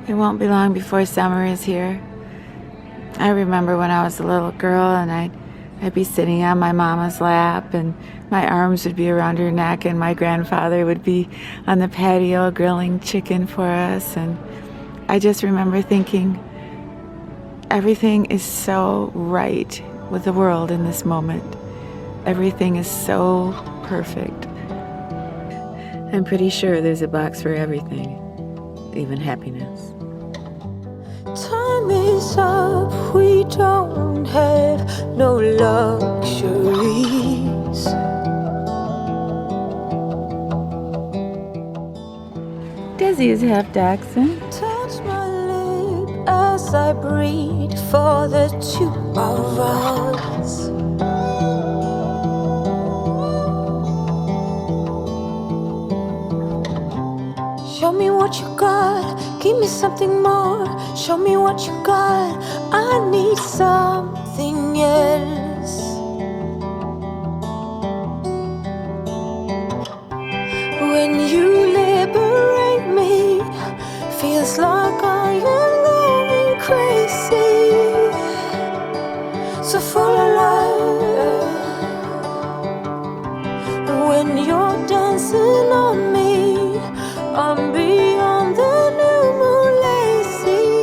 It won't be long before summer is here. I remember when I was a little girl and I'd be sitting on my mama's lap and my arms would be around her neck and my grandfather would be on the patio grilling chicken for us. And I just remember thinking, everything is so right with the world in this moment. Everything is so perfect. I'm pretty sure there's a box for everything, even happiness. Time is up, we don't have no luxuries. Desi is half Dachshund. Touch my lip as I breathe for the two of us. Show me what you got, give me something more. Show me what you got, I need something else. When you liberate me, feels like I am going crazy. So full of love. When you're dancing on me, I'm beyond the new moon lazy.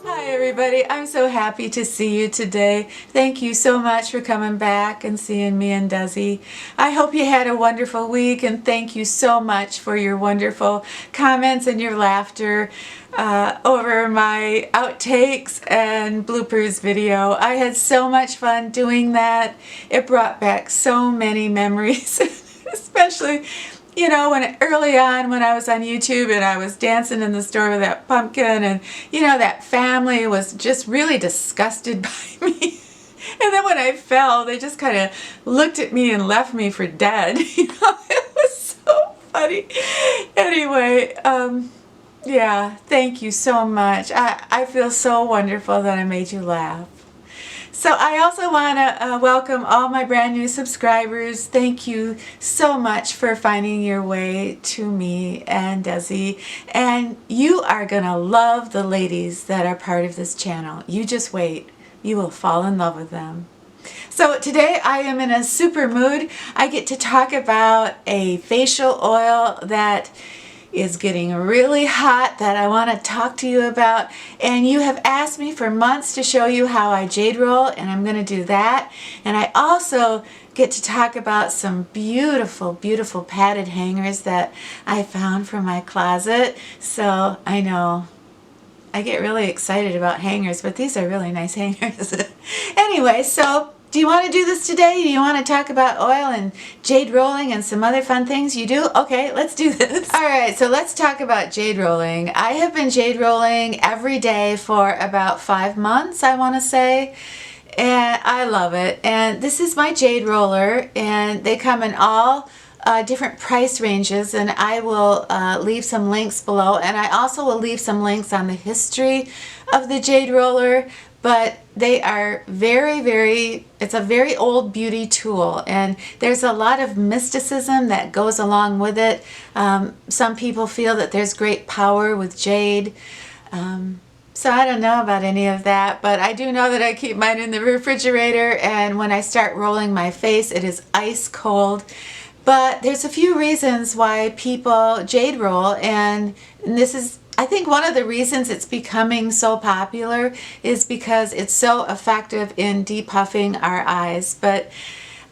Hi everybody, I'm so happy to see you today. Thank you so much for coming back and seeing me and Desi. I hope you had a wonderful week and thank you so much for your wonderful comments and your laughter over my outtakes and bloopers video. I had so much fun doing that. It brought back so many memories, especially when early on when I was on YouTube and I was dancing in the store with that pumpkin and, that family was just really disgusted by me. And then when I fell, they just kind of looked at me and left me for dead. It was so funny. Anyway, yeah, thank you so much. I feel so wonderful that I made you laugh. So I also want to welcome all my brand new subscribers. Thank you so much for finding your way to me and Desi. And you are going to love the ladies that are part of this channel. You just wait. You will fall in love with them. So today I am in a super mood. I get to talk about a facial oil that is getting really hot that I want to talk to you about, and you have asked me for months to show you how I jade roll, and I'm going to do that. And I also get to talk about some beautiful padded hangers that I found from my closet. So I know I get really excited about hangers, but these are really nice hangers. Anyway, so do you want to do this today? Do you want to talk about oil and jade rolling and some other fun things? You do? Okay, let's do this. Alright, so let's talk about jade rolling. I have been jade rolling every day for about 5 months, I want to say. And I love it. And this is my jade roller, and they come in all different price ranges, and I will leave some links below. And I also will leave some links on the history of the jade roller. But they are it's a very old beauty tool, and there's a lot of mysticism that goes along with it. Some people feel that there's great power with jade. So I don't know about any of that, but I do know that I keep mine in the refrigerator, and when I start rolling my face, it is ice cold. But there's a few reasons why people jade roll, and this is, I think, one of the reasons it's becoming so popular is because it's so effective in depuffing our eyes. But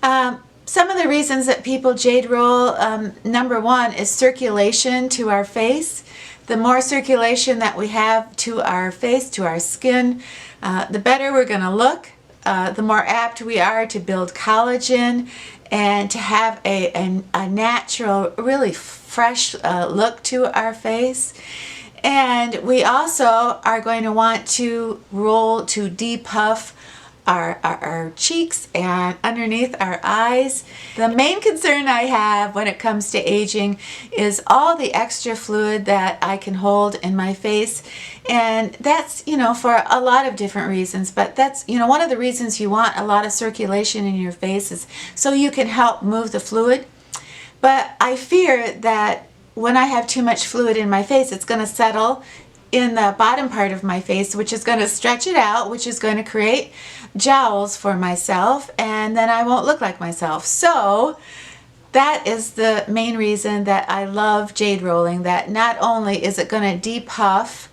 some of the reasons that people jade roll, number one is circulation to our face. The more circulation that we have to our face, to our skin, the better we're going to look, the more apt we are to build collagen and to have a natural, really fresh look to our face. And we also are going to want to roll to depuff our cheeks and underneath our eyes. The main concern I have when it comes to aging is all the extra fluid that I can hold in my face. And that's, for a lot of different reasons, but that's, one of the reasons you want a lot of circulation in your face is so you can help move the fluid. But I fear that when I have too much fluid in my face, it's going to settle in the bottom part of my face, which is going to stretch it out, which is going to create jowls for myself, and then I won't look like myself. So that is the main reason that I love jade rolling, that not only is it going to depuff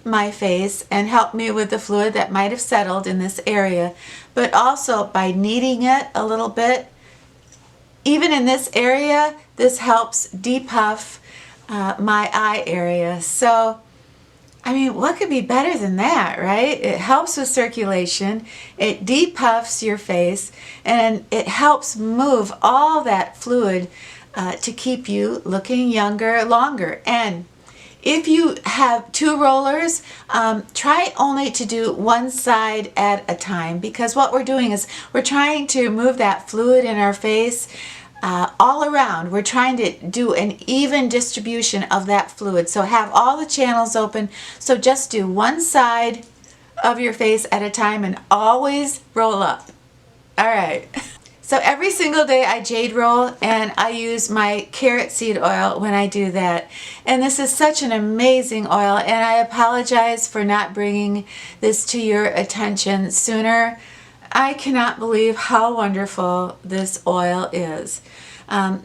my face and help me with the fluid that might have settled in this area, but also by kneading it a little bit, even in this area, this helps depuff my eye area. So I mean, what could be better than that, right? It helps with circulation, it depuffs your face, and it helps move all that fluid to keep you looking younger longer. And if you have two rollers, try only to do one side at a time, because what we're doing is we're trying to move that fluid in our face all around. We're trying to do an even distribution of that fluid. So have all the channels open. So just do one side of your face at a time and always roll up. All right. So every single day I jade roll, and I use my carrot seed oil when I do that. And this is such an amazing oil, and I apologize for not bringing this to your attention sooner. I cannot believe how wonderful this oil is.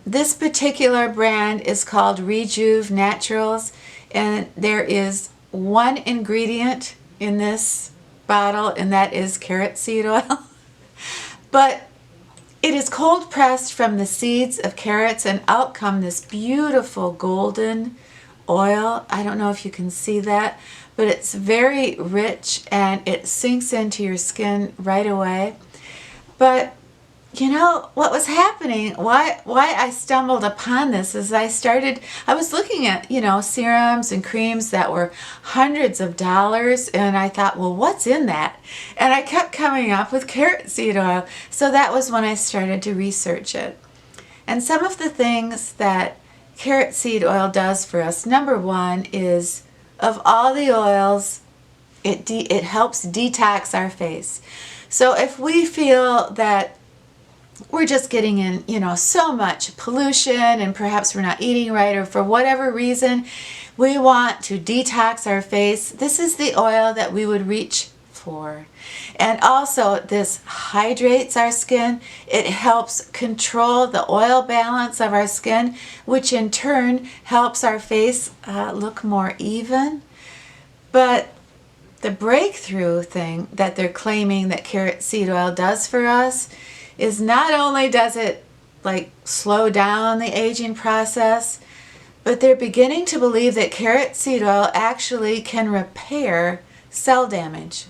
This particular brand is called Rejuve Naturals, and there is one ingredient in this bottle, and that is carrot seed oil. But it is cold pressed from the seeds of carrots, and out come this beautiful golden oil. I don't know if you can see that, but it's very rich and it sinks into your skin right away. But you know what was happening, why I stumbled upon this is I was looking at, serums and creams that were hundreds of dollars, and I thought, well, what's in that? And I kept coming up with carrot seed oil. So that was when I started to research it. And some of the things that carrot seed oil does for us, number one is, of all the oils, it helps detox our face. So if we feel that we're just getting in, so much pollution, and perhaps we're not eating right, or for whatever reason, we want to detox our face, this is the oil that we would reach for. And also, this hydrates our skin. It helps control the oil balance of our skin, which in turn helps our face look more even. But the breakthrough thing that they're claiming that carrot seed oil does for us is not only does it slow down the aging process, but they're beginning to believe that carrot seed oil actually can repair cell damage.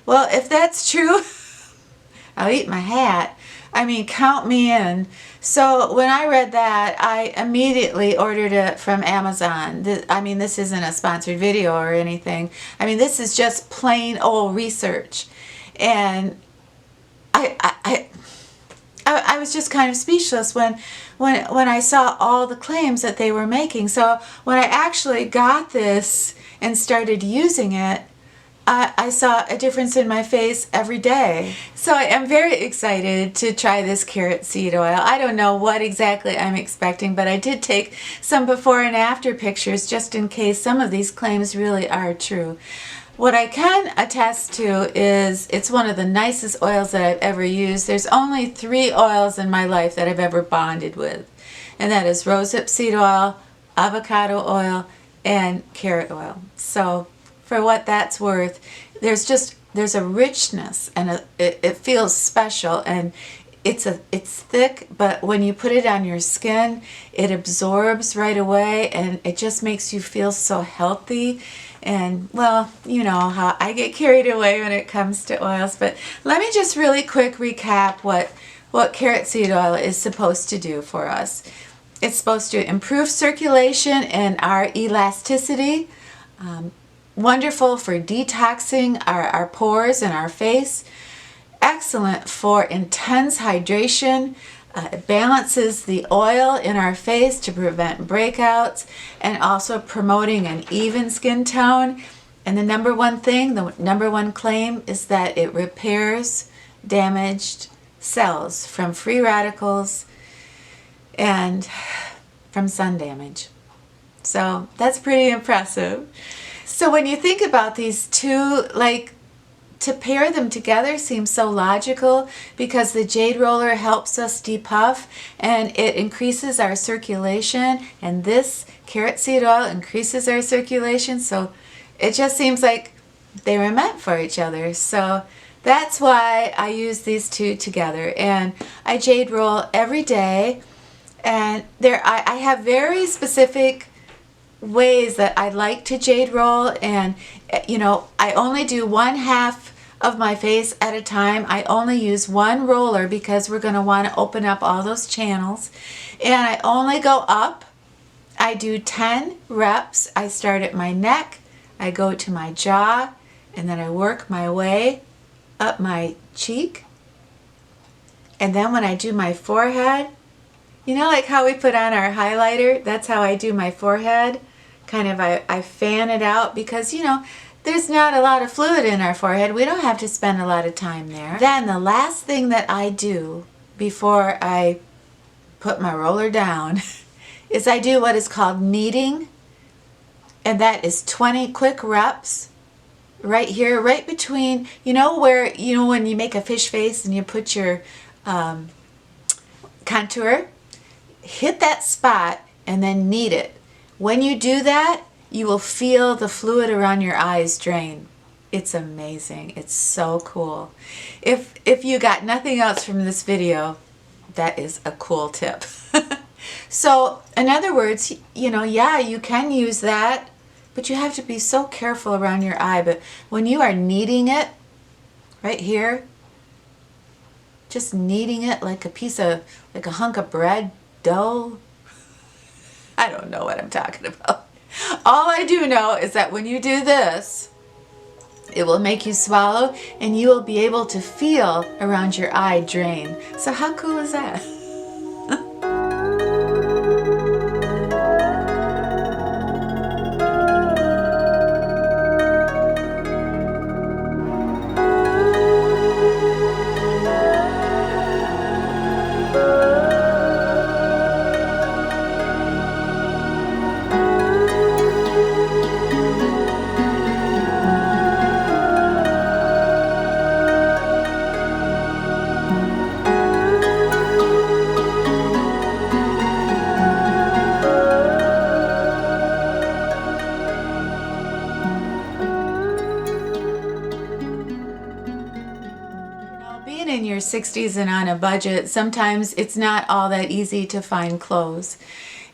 Well, if that's true, I'll eat my hat. I mean, count me in. So when I read that, I immediately ordered it from Amazon. This isn't a sponsored video or anything. This is just plain old research. And I was just kind of speechless when I saw all the claims that they were making. So when I actually got this and started using it, I saw a difference in my face every day. So I am very excited to try this carrot seed oil. I don't know what exactly I'm expecting, but I did take some before and after pictures just in case some of these claims really are true. What I can attest to is it's one of the nicest oils that I've ever used. There's only 3 oils in my life that I've ever bonded with, and that is rosehip seed oil, avocado oil, and carrot oil. So for what that's worth, there's a richness, and it feels special, and it's thick, but when you put it on your skin, it absorbs right away, and it just makes you feel so healthy. And well, you know how I get carried away when it comes to oils, but let me just really quick recap what carrot seed oil is supposed to do for us. It's supposed to improve circulation and our elasticity, wonderful for detoxing our pores and our face, excellent for intense hydration. It balances the oil in our face to prevent breakouts, and also promoting an even skin tone. And the number one claim is that it repairs damaged cells from free radicals and from sun damage. So that's pretty impressive. So when you think about these two, like, to pair them together seems so logical because the Jade Roller helps us depuff and it increases our circulation, and this carrot seed oil increases our circulation. So it just seems like they were meant for each other. So that's why I use these two together, and I Jade Roll every day. And I have very specific ways that I like to Jade Roll, and you know, I only do 1/2 of my face at a time. I only use one roller because we're going to want to open up all those channels, and I only go up. I do 10 reps. I start at my neck, I go to my jaw, and then I work my way up my cheek. And then when I do my forehead, you know, like how we put on our highlighter, that's how I do my forehead. Kind of, I fan it out because, you know, there's not a lot of fluid in our forehead. We don't have to spend a lot of time there. Then the last thing that I do before I put my roller down is I do what is called kneading. And that is 20 quick reps right here, right between, you know, where, you know, when you make a fish face and you put your contour, hit that spot and then knead it. When you do that, you will feel the fluid around your eyes drain. It's amazing. It's so cool. If you got nothing else from this video, that is a cool tip. So, in other words, you know, yeah, you can use that, but you have to be so careful around your eye. But when you are kneading it, right here, just kneading it like a piece of, like a hunk of bread dough. I don't know what I'm talking about. All I do know is that when you do this, it will make you swallow and you will be able to feel around your eye drain. So how cool is that? Being in your 60s and on a budget, sometimes it's not all that easy to find clothes.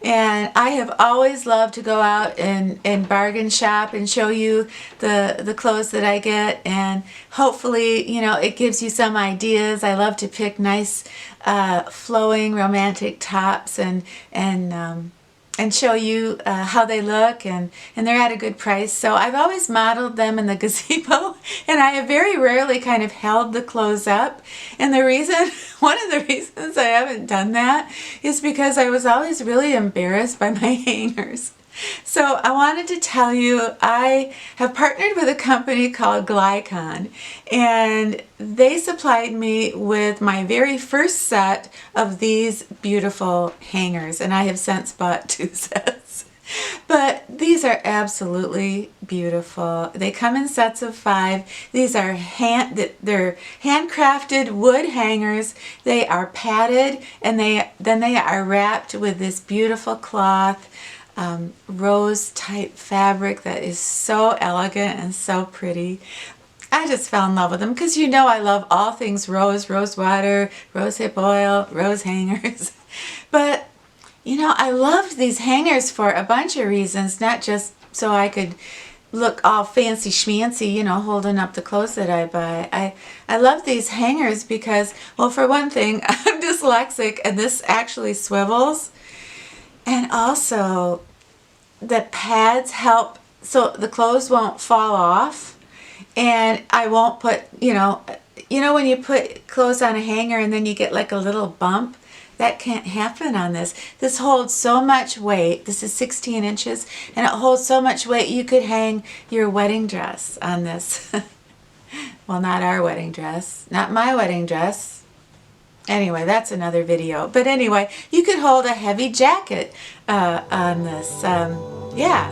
And I have always loved to go out and bargain shop and show you the clothes that I get, and hopefully, you know, it gives you some ideas. I love to pick nice flowing romantic tops and show you how they look, and they're at a good price. So I've always modeled them in the gazebo, and I have very rarely kind of held the clothes up. And the reason, one of the reasons I haven't done that is because I was always really embarrassed by my hangers. So I wanted to tell you, I have partnered with a company called GLCON, and they supplied me with my very first set of these beautiful hangers, and I have since bought 2 sets. But these are absolutely beautiful. They come in sets of 5. These are they're handcrafted wood hangers. They are padded, and then they are wrapped with this beautiful cloth. Rose type fabric that is so elegant and so pretty. I just fell in love with them because, you know, I love all things rose, rose water, rose hip oil, rose hangers. But, you know, I loved these hangers for a bunch of reasons, not just so I could look all fancy schmancy, you know, holding up the clothes that I buy. I love these hangers because, well, for one thing, I'm dyslexic and this actually swivels. And also, the pads help so the clothes won't fall off, and I won't put, you know when you put clothes on a hanger and then you get like a little bump, that can't happen on this. This holds so much weight. This is 16 inches, and it holds so much weight you could hang your wedding dress on this. Well, not our wedding dress, not my wedding dress. Anyway, that's another video. But anyway, you could hold a heavy jacket on this. yeah.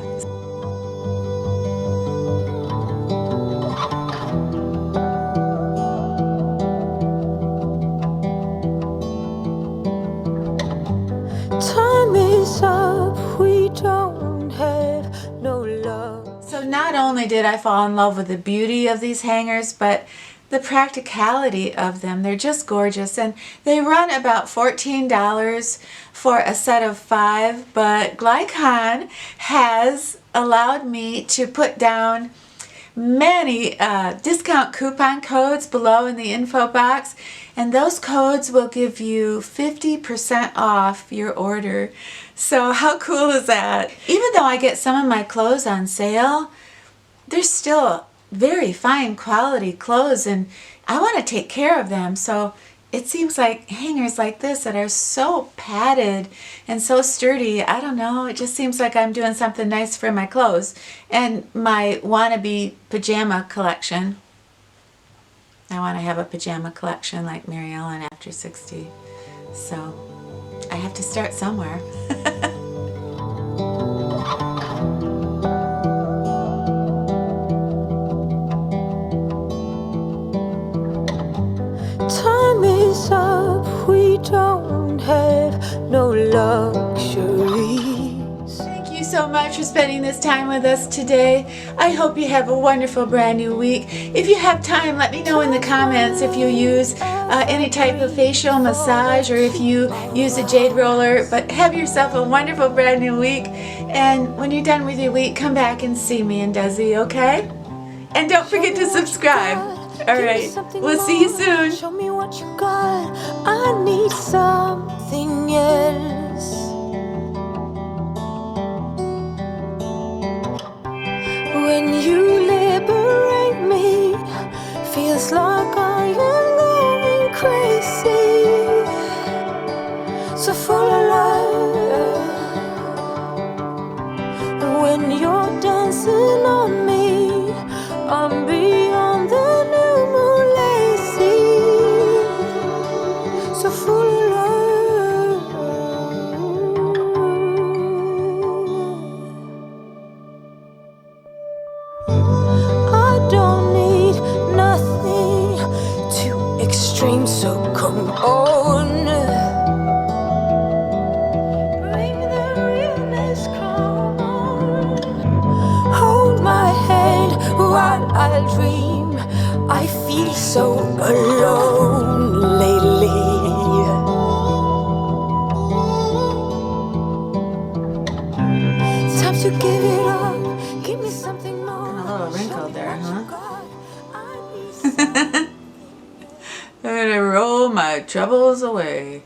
Time is up, we don't have no love. So not only did I fall in love with the beauty of these hangers, but the practicality of them. They're just gorgeous, and they run about $14 for a set of 5, but GLCON has allowed me to put down many discount coupon codes below in the info box, and those codes will give you 50% off your order. So how cool is that? Even though I get some of my clothes on sale, they're still very fine quality clothes, and I want to take care of them. So it seems like hangers like this that are so padded and so sturdy, I don't know, it just seems like I'm doing something nice for my clothes and my wannabe pajama collection. I want to have a pajama collection like Mary Ellen after 60. So I have to start somewhere. Time is up, we don't have no luxuries. Thank you so much for spending this time with us today. I hope you have a wonderful brand new week. If you have time, let me know in the comments if you use any type of facial massage or if you use a Jade Roller. But have yourself a wonderful brand new week. And when you're done with your week, come back and see me and Desi, okay? And don't forget to subscribe. All right, we'll see you soon. Show me what you got. I need something else. When you liberate me, feels like I am going crazy. So full of love. When you're dancing on me, I'm beyond the new moon lazy. So full of love. I don't need nothing too extreme, so come on. Bring the realness, come on. Hold my hand while I dream. I feel so alone lately. Time to give it up. Give me something more. A little wrinkled there, huh? I need I'm gonna roll my troubles away.